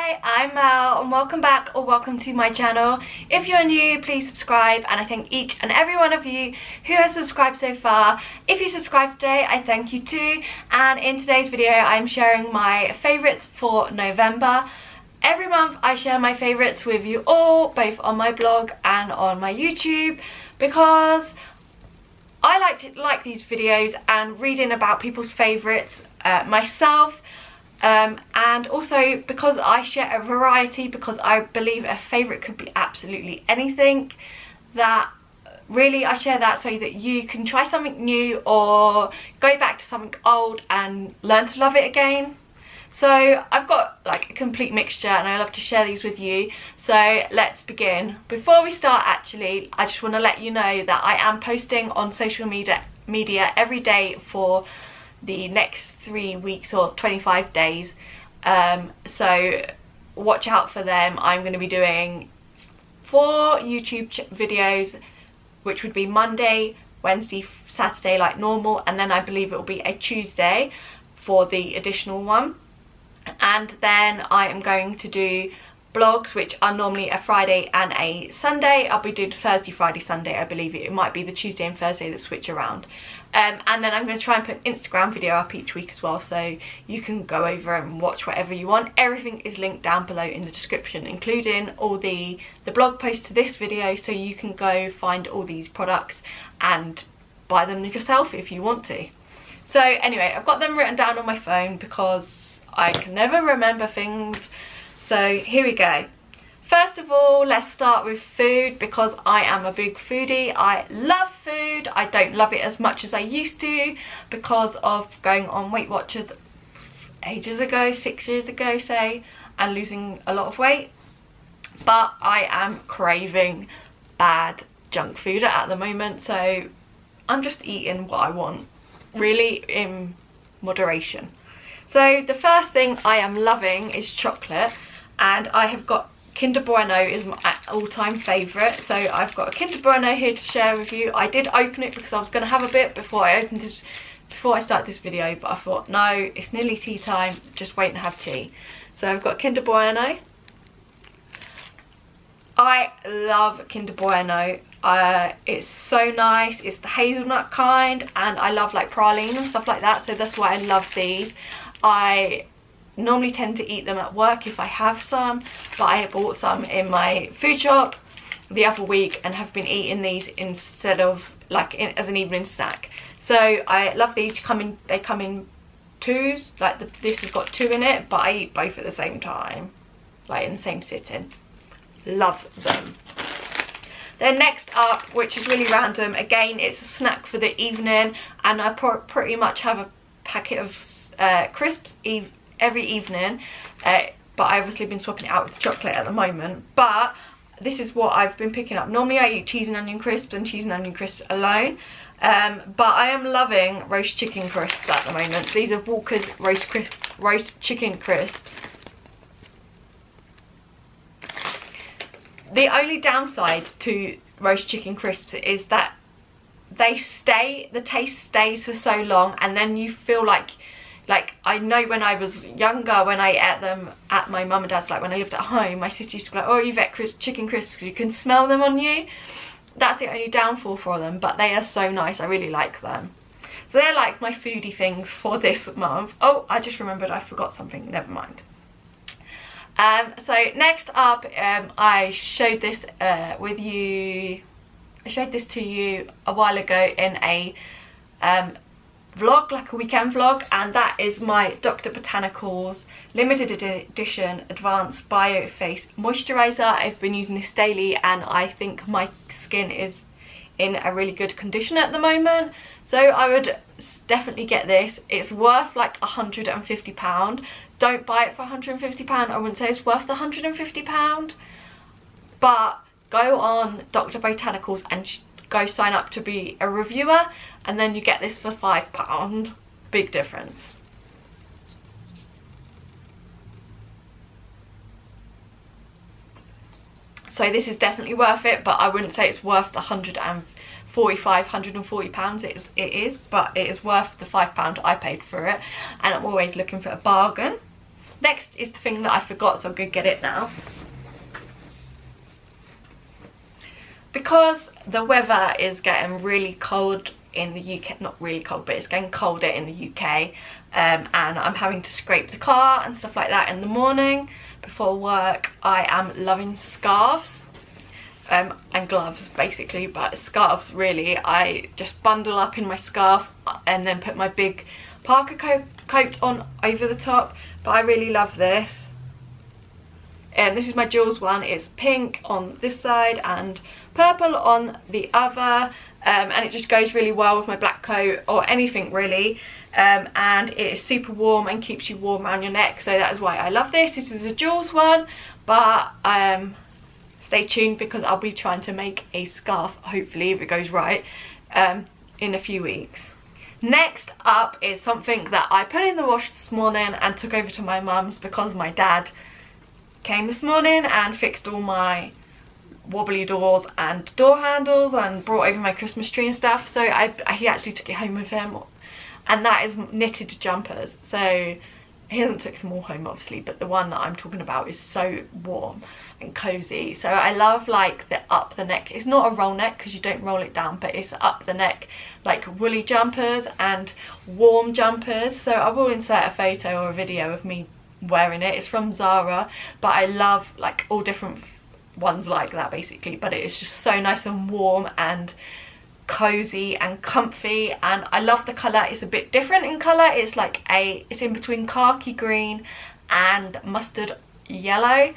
Hi, I'm Mel and welcome back or welcome to my channel. If you're new, please subscribe, and I thank each and every one of you who has subscribed so far. If you subscribed today, I thank you too. And in today's video, I'm sharing my favourites for November. Every month I share my favourites with you all, both on my blog and on my YouTube, because I like these videos and reading about people's favourites myself. And also because I share a variety, because I believe a favourite could be absolutely anything, that really I share that so that you can try something new or go back to something old and learn to love it again. So I've got like a complete mixture and I love to share these with you. So let's begin. Before we start, actually, I just want to let you know that I am posting on social media every day for the next 3 weeks or 25 days, so watch out for them. I'm going to be doing 4 YouTube videos, which would be Monday, Wednesday, Saturday like normal, and then I believe it will be a Tuesday for the additional one. And then I am going to do blogs, which are normally a Friday and a Sunday. I'll be doing Thursday, Friday, Sunday. I believe it might be the Tuesday and Thursday that switch around. And then I'm going to try and put an Instagram video up each week as well, so you can go over and watch whatever you want. Everything is linked down below in the description, including all the blog posts to this video, so you can go find all these products and buy them yourself if you want to. So anyway, I've got them written down on my phone because I can never remember things. So here we go. First of all, let's start with food, because I am a big foodie. I love food. I don't love it as much as I used to because of going on Weight Watchers ages ago, 6 years ago say, and losing a lot of weight. But I am craving bad junk food at the moment, so I'm just eating what I want, really in moderation. So the first thing I am loving is chocolate, and I have got Kinder Bueno is my all-time favourite, so I've got a Kinder Bueno here to share with you. I did open it because I was going to have a bit before I start this video, but I thought no, it's nearly tea time, just wait and have tea. So I've got Kinder Bueno. I love Kinder Bueno. It's so nice. It's the hazelnut kind, and I love like praline and stuff like that, so that's why I love these. I normally tend to eat them at work if I have some, but I bought some in my food shop the other week and have been eating these instead of like as an evening snack. So I love these. They come in twos, like this has got 2 in it, but I eat both at the same time, like in the same sitting. Love them. Then next up, which is really random, again it's a snack for the evening, and I pretty much have a packet of crisps every evening, but I've obviously been swapping it out with chocolate at the moment. But this is what I've been picking up. Normally I eat cheese and onion crisps and cheese and onion crisps alone, but I am loving roast chicken crisps at the moment. So these are Walker's roast chicken crisps. The only downside to roast chicken crisps is that the taste stays for so long, and then you feel like I know when I was younger, when I ate them at my mum and dad's, like when I lived at home, my sister used to be like, oh, you've ate chicken crisps because you can smell them on you. That's the only downfall for them, but they are so nice. I really like them. So they're like my foodie things for this month. Oh, I just remembered I forgot something, never mind. So next up, I showed this with you. I showed this to you a while ago in a vlog, like a weekend vlog, and that is my Dr. Botanicals limited edition advanced bio face moisturizer. I've been using this daily and I think my skin is in a really good condition at the moment, so I would definitely get this. It's worth like £150. Don't buy it for £150. I wouldn't say it's worth the £150, but go on Dr. Botanicals and go sign up to be a reviewer, and then you get this for £5. Big difference. So this is definitely worth it, but I wouldn't say it's worth the £140 £140 it is, but it is worth the £5 I paid for it, and I'm always looking for a bargain. Next is the thing that I forgot, so I'm going to get it now. Because the weather is getting really cold in the UK, not really cold, but it's getting colder in the UK, and I'm having to scrape the car and stuff like that in the morning before work, I am loving scarves. And gloves basically, but scarves really. I just bundle up in my scarf and then put my big parka coat on over the top, but I really love this. And this is my Jules one. It's pink on this side and purple on the other, and it just goes really well with my black coat or anything really, and it is super warm and keeps you warm around your neck, so that is why I love this. This is a Jules one, but stay tuned because I'll be trying to make a scarf, hopefully, if it goes right, in a few weeks. Next up is something that I put in the wash this morning and took over to my mum's because my dad came this morning and fixed all my wobbly doors and door handles and brought over my Christmas tree and stuff, so he actually took it home with him, and that is knitted jumpers. So he hasn't took them all home obviously, but the one that I'm talking about is so warm and cozy. So I love like the up the neck, it's not a roll neck because you don't roll it down, but it's up the neck like woolly jumpers and warm jumpers. So I will insert a photo or a video of me wearing it. It's from Zara, but I love like all different ones like that basically, but it is just so nice and warm and cozy and comfy, and I love the colour. It's a bit different in colour. It's like it's in between khaki green and mustard yellow.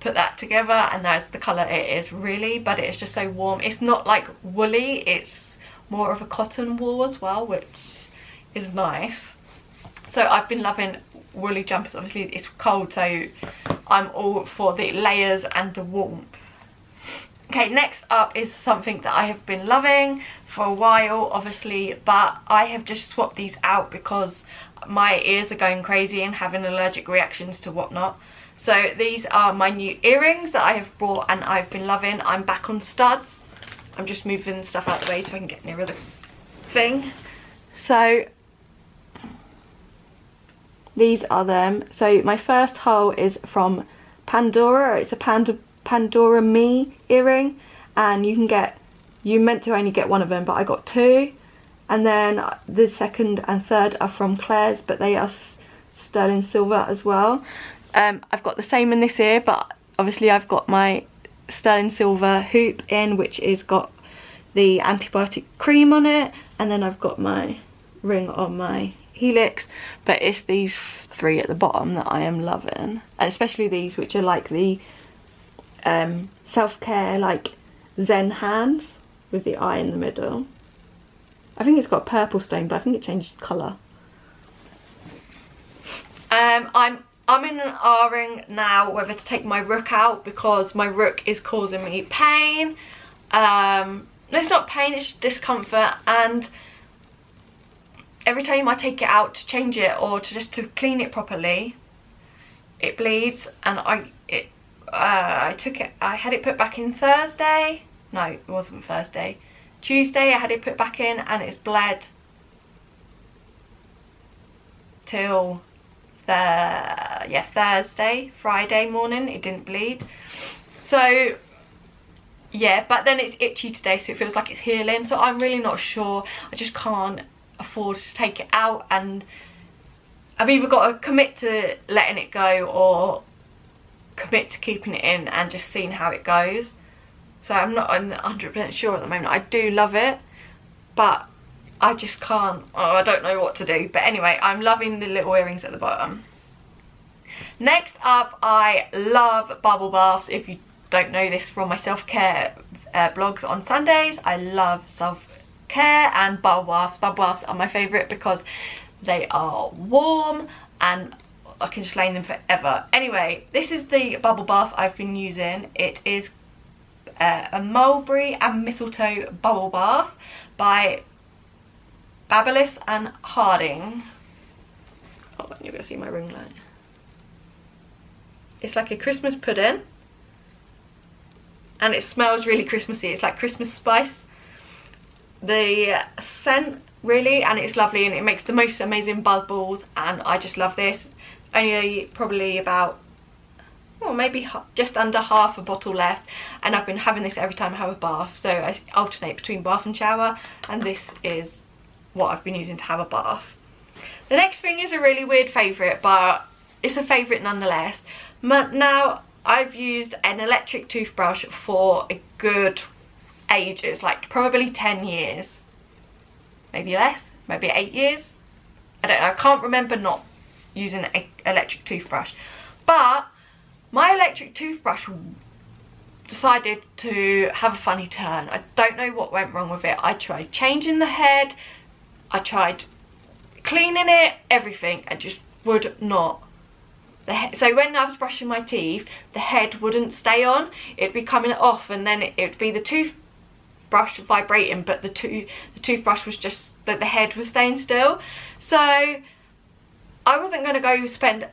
Put that together and that's the colour it is really, but it's just so warm. It's not like woolly, it's more of a cotton wool as well, which is nice. So I've been loving woolly jumpers. Obviously it's cold, so I'm all for the layers and the warmth. Okay, next up is something that I have been loving for a while obviously, but I have just swapped these out because my ears are going crazy and having allergic reactions to whatnot. So these are my new earrings that I have bought and I've been loving. I'm back on studs. I'm just moving stuff out of the way so I can get nearer the thing. So these are them. So my first hole is from Pandora. It's a Pandora Me earring, and you meant to only get one of them, but I got two. And then the second and third are from Claire's, but they are sterling silver as well. I've got the same in this ear, but obviously I've got my sterling silver hoop in, which is got the antibiotic cream on it, and then I've got my ring on my helix, but it's these three at the bottom that I am loving, and especially these, which are like the self-care like Zen hands with the eye in the middle. I think it's got purple stone, but I think it changes colour. I'm in an R-ing now whether to take my rook out because my rook is causing me pain. No, it's not pain, it's just discomfort, and every time I take it out to change it or to clean it properly, it bleeds. And I had it put back in Thursday. No, it wasn't Thursday. Tuesday I had it put back in, and it's bled till Thursday, Friday morning. It didn't bleed. So yeah, but then it's itchy today, so it feels like it's healing. So I'm really not sure. I just can't afford to take it out, and I've either got to commit to letting it go or commit to keeping it in and just seeing how it goes. So I'm not 100% sure at the moment. I do love it, but I just can't. Oh, I don't know what to do. But anyway, I'm loving the little earrings at the bottom. Next up, I love bubble baths. If you don't know this from my self-care blogs on Sundays, I love self-care and bubble baths. Bubble baths are my favourite because they are warm and I can just lay in them forever. Anyway, this is the bubble bath I've been using. It is a mulberry and mistletoe bubble bath by Babyliss and Harding. Oh, you're gonna see my ring light. It's like a Christmas pudding, and it smells really Christmassy. It's like Christmas spice. The scent really, and it's lovely, and it makes the most amazing bubbles, and I just love this. only probably about, well, maybe just under half a bottle left, and I've been having this every time I have a bath, so I alternate between bath and shower, and this is what I've been using to have a bath. The next thing is a really weird favourite, but it's a favourite nonetheless. Now, I've used an electric toothbrush for a good ages, like probably 10 years, maybe less, maybe 8 years. I don't know, I can't remember not using an electric toothbrush, but my electric toothbrush decided to have a funny turn. I don't know what went wrong with it. I tried changing the head, I tried cleaning it, everything, and just would not. So when I was brushing my teeth, the head wouldn't stay on. It'd be coming off, and then it'd be the toothbrush vibrating, but the toothbrush was just, that the head was staying still. So I wasn't going to go spend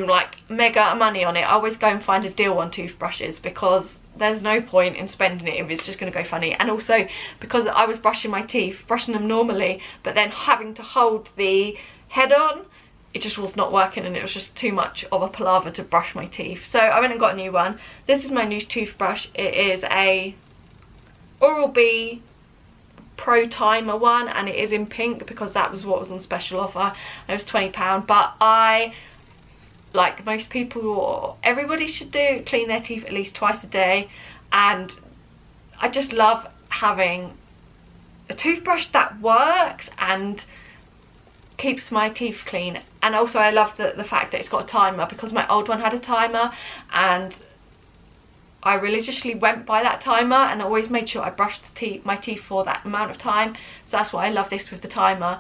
like mega money on it. I always go and find a deal on toothbrushes, because there's no point in spending it if it's just going to go funny. And also because I was brushing my teeth, brushing them normally, but then having to hold the head on, it just was not working, and it was just too much of a palaver to brush my teeth. So I went and got a new one. This is my new toothbrush. It is a Oral-B Pro Timer one, and it is in pink because that was what was on special offer, and it was £20. But I, like most people, or everybody should do, clean their teeth at least twice a day, and I just love having a toothbrush that works and keeps my teeth clean. And also I love the fact that it's got a timer, because my old one had a timer, and I religiously went by that timer and always made sure I brushed my teeth for that amount of time. So that's why I love this with the timer.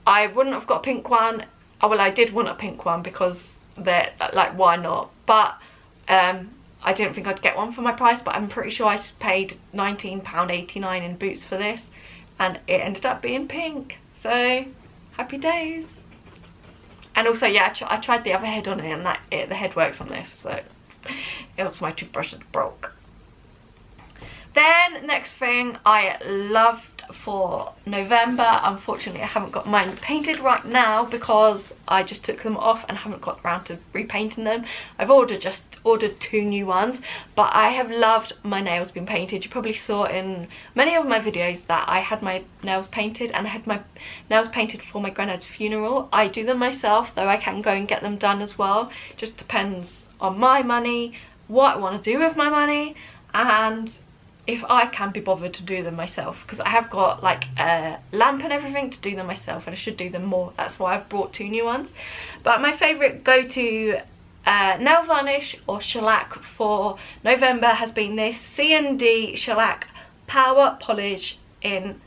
I wouldn't have got a pink one. Oh, well, I did want a pink one because they're like, why not? But I didn't think I'd get one for my price, but I'm pretty sure I paid £19.89 in Boots for this, and it ended up being pink. So happy days. And also, yeah, I tried the other head on it, and the head works on this, so else my toothbrush is broke. Then next thing I loved for November, unfortunately I haven't got mine painted right now because I just took them off and haven't got around to repainting them. I've just ordered 2 new ones, but I have loved my nails being painted. You probably saw in many of my videos that I had my nails painted, and I had my nails painted for my granddad's funeral. I do them myself, though I can go and get them done as well. Just depends on my money, what I want to do with my money, and if I can be bothered to do them myself, because I have got like a lamp and everything to do them myself, and I should do them more. That's why I've brought 2 new ones. But my favourite go-to nail varnish or shellac for November has been this C&D shellac power polish in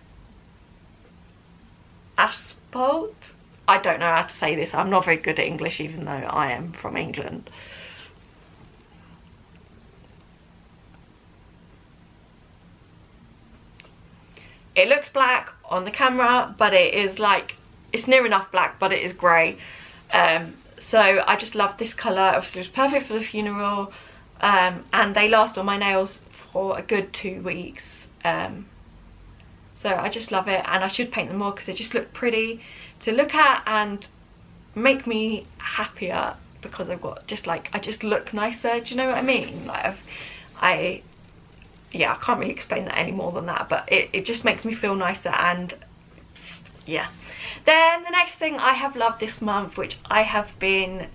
asphalt. I don't know how to say this. I'm not very good at English, even though I am from England. It looks black on the camera, but it is like, it's near enough black, but it is grey. So I just love this colour. Obviously it was perfect for the funeral, and they last on my nails for a good 2 weeks. So I just love it, and I should paint them more because they just look pretty to look at and make me happier, because I've got just like, I just look nicer, do you know what I mean? Like yeah, I can't really explain that any more than that, but it just makes me feel nicer, and yeah. Then the next thing I have loved this month, which I have been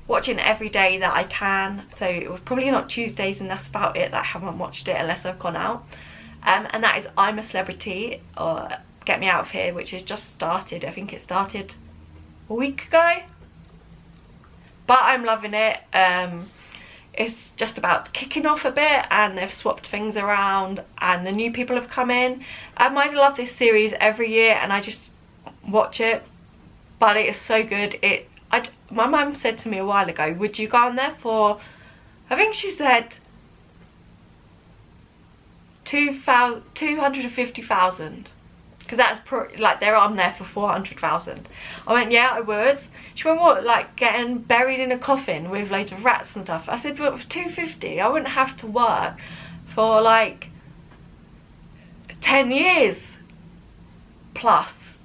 watching every day that I can, so it was probably not Tuesdays, and that's about it that I haven't watched it unless I've gone out, and that is I'm a Celebrity, or Get Me Out of Here, which has just started. I think it started a week ago, but I'm loving it. It's just about kicking off a bit, and they've swapped things around, and the new people have come in. I love this series every year, and I just watch it, but it is so good. My mum said to me a while ago, would you go on there for, I think she said 250,000, because that's like they're on there for 400,000. I went, yeah, I would. She went, what, like getting buried in a coffin with loads of rats and stuff? I said, but for 250 I wouldn't have to work for like 10 years plus.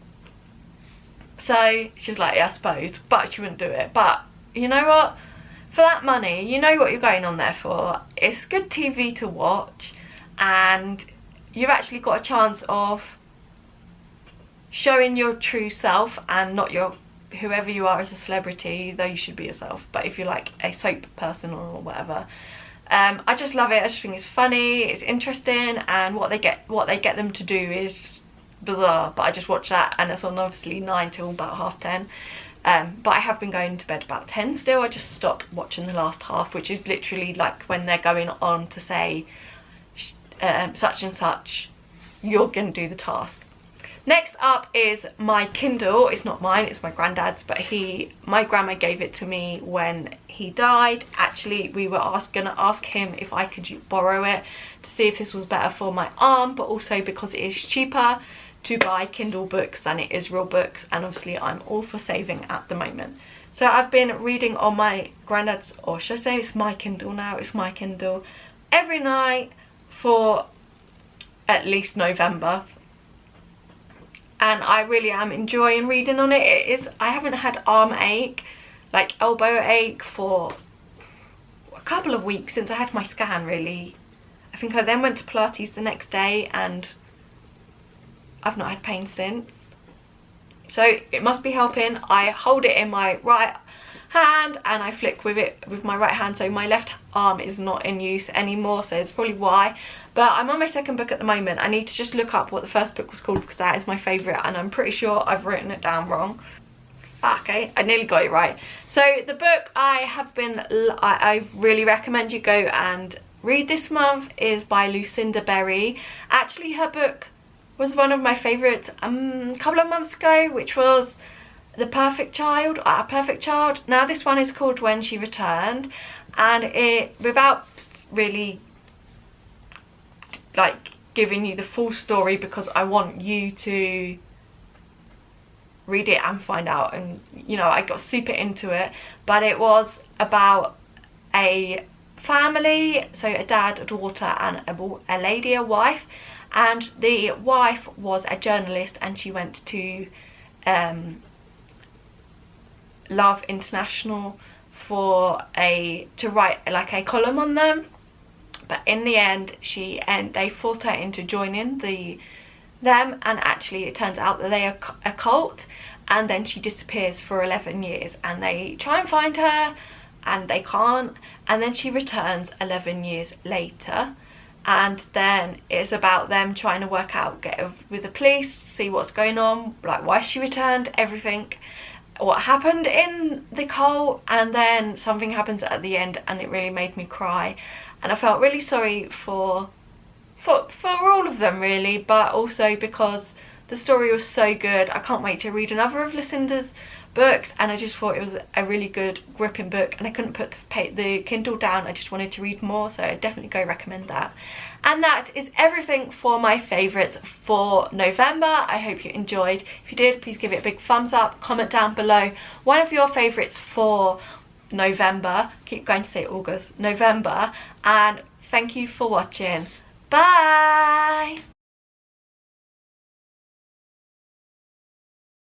So she was like, yeah, I suppose, but she wouldn't do it. But you know what? For that money, you know what you're going on there for. It's good TV to watch, and you've actually got a chance of showing your true self and not your whoever you are as a celebrity, though you should be yourself. But if you're like a soap person or whatever, I just love it. I just think it's funny, it's interesting, and what they get them to do is bizarre. But I just watch that, and it's on obviously 9 till about 10:30. But I have been going to bed about 10 still. I just stopped watching the last half, which is literally like when they're going on to say such and such, you're gonna do the task. Next up is my Kindle. It's not mine, it's my granddad's, but my grandma gave it to me when he died. Actually, we were gonna ask him if I could borrow it to see if this was better for my arm, but also because it is cheaper to buy Kindle books than it is real books, and obviously I'm all for saving at the moment. So I've been reading on my granddad's, or should I say it's my Kindle now, it's my Kindle, every night for at least November. And I really am enjoying reading on it. I haven't had arm ache, like elbow ache, for a couple of weeks since I had my scan, really. I think I then went to Pilates the next day, and I've not had pain since. So it must be helping. I hold it in my right hand and I flick with it with my right hand, so my left arm is not in use anymore, so it's probably why. But I'm on my second book at the moment. I need to just look up what the first book was called, because that is my favourite, and I'm pretty sure I've written it down wrong. Okay, I nearly got it right. So the book I really recommend you go and read this month is by Lucinda Berry. Actually, her book was one of my favourites a couple of months ago, which was The Perfect Child, A Perfect Child. Now this one is called When She Returned, and it, without really like giving you the full story, because I want you to read it and find out, and you know, I got super into it. But it was about a family, so a dad, a daughter, and a lady, a wife, and the wife was a journalist, and she went to Love International to write like a column on them. But in the end, they forced her into joining them, and actually it turns out that they are a cult, and then she disappears for 11 years, and they try and find her and they can't, and then she returns 11 years later, and then it's about them trying to work out, get with the police, see what's going on, like why she returned, everything, what happened in the cult. And then something happens at the end, and it really made me cry, and I felt really sorry for all of them really, but also because the story was so good. I can't wait to read another of Lucinda's books, and I just thought it was a really good gripping book, and I couldn't put the Kindle down. I just wanted to read more, so I'd definitely go recommend that. And that is everything for my favourites for November. I hope you enjoyed. If you did, please give it a big thumbs up, comment down below one of your favourites for November. Keep going to say August, November, and thank you for watching. Bye.